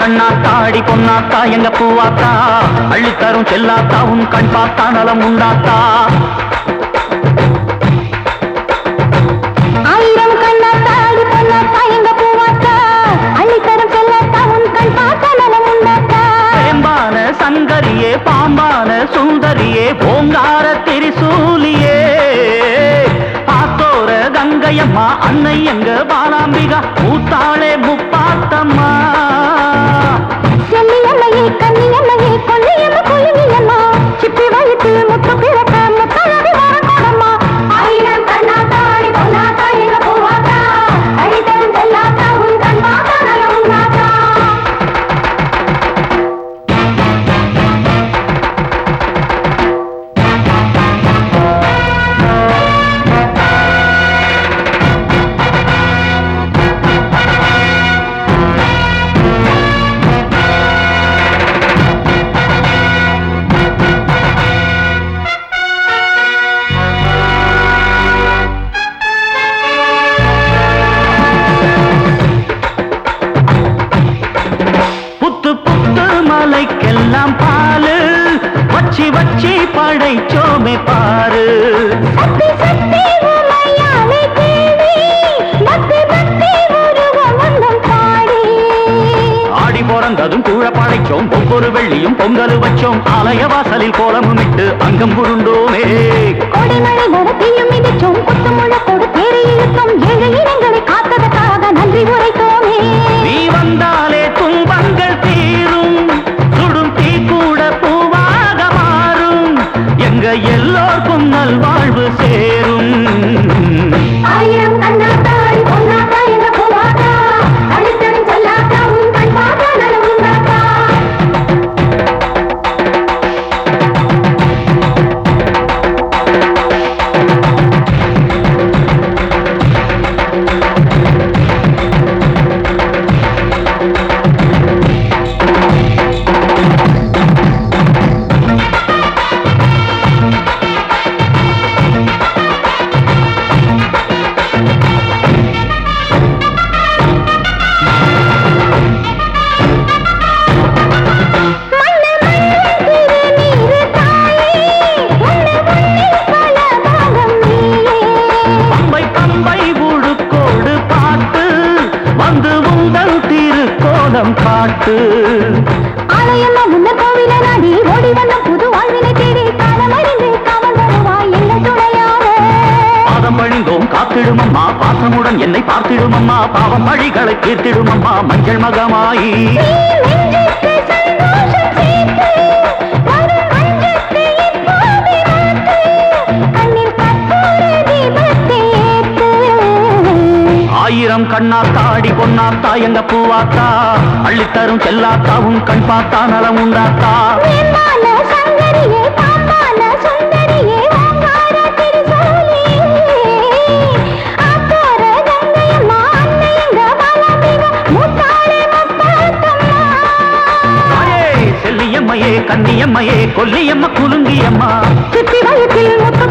கண்ணாத்தா அடி பொன்னாத்தா எங்க பூவாத்தா அள்ளித்தரும் செல்லாத்தா உன் கண் பார்த்தா நலம் உண்டாத்தா. ஆயிரம் கண்ணாத்தா அடி பொன்னாத்தா எங்க பூவாத்தா அள்ளித்தரும் செல்லாத்தா உன் கண் பார்த்தா நலம் உண்டாத்தா. வேம்பான சங்கரியே பாம்பான சுந்தரியே ஓங்கார திரிசூலியே பாத்தோர கங்கையம்மா அன்னை எங்க பாலாம்பிகா பூத்தாளே முப்பாத்தம்மா. செல்லியம்மையே கன்னியம்மையே கொல்லியம்மா கொல்லியம்மா சிப்பி வயிற்று முத்து பிறக்க முத்தழகு வரக்கூடம்மா. ஆயிரம் கண்ணாத்தா அடி பொன்னாத்தா எங்க பூவாத்தா அள்ளித்தரும் செல்லாத்தா உன் கண் பார்த்தா நலம் உண்டாத்தா. புத்து புத்து மலைக்கெல்லாம் பாலு வச்சி வச்சி படைச்சோமே பாரு. சக்தி சக்தி உமையாலே தேவி பக்தி பக்தி உருவம் வந்தம் பாடி. ஆடி பிறந்ததும் கூழ படைச்சோம் ஒவ்வொரு வெள்ளியும் பொங்கல் வச்சோம் ஆலய வாசலில் கோலமும் இட்டு அங்கம் புருண்டோமே. கொடைமழை வரத்தையும் மிதிச்சோம் குத்து முழக்கோடு தேரை இழுத்தோம் ஏழு இடங்களை காத்ததற்காக நன்றி உரைத்தோமே. நீ வந்தாலே துன்பங்கள் தீரும் சுடும் தீ கூட பூவாக மாறும் எங்க எல்லோருக்கும் நல்வாழ்வு சேரும். ஆயிரம் கண்ணாத்தா அடி பொன்னாத்தா எங்க பூவாத்தா அள்ளித்தரும் செல்லாத்தா உன் கண் பார்த்தா நலம் உண்டாத்தா. பம்பை பம்பை உழுக்கோடு பாட்டு வந்து உங்கள் திருக்கோலம் காட்டு. ஆலயம்மா உன்ன கோவில நாடி ஓடி வந்த புது வாழ்வினை தேடி காலமறிந்து காவல் வருவாய் எங்கள் துணையாக. பாதம் பழிந்தோம் காத்திடுமம்மா பாசமுடன் என்னை பார்த்திடுமம்மா பாவம் பழிகளை தீர்த்திடுமம்மா மஞ்சள் மகமாயி. நீ நெஞ்சுக்கு சந்தோஷம் சேர்த்து வரும் அஞ்சத்தை இப்போதே மாற்று கண்ணில் கற்பூர தீபத்தை ஏற்று. ஆயிரம் கண்ணாத்தா அடி பொன்னாத்தா எங்க பூவாத்தா அள்ளித்தரும் செல்லாத்தா உன் கண் பார்த்தா நலம் உண்டாத்தா. வேம்பான சங்கரியே பாம்பான சுந்தரியே ஓங்கார திரிசூலியே ஆத்தோர கங்கையம்மா அன்னை எங்க பாலாம்பிகா முத்தாளே முப்பாத்தம்மா. தாயே செல்லியம்மையே கன்னியம்மையே கொல்லியம்மா குலுங்கியம்மா சிப்பி வயிற்றில் முத்து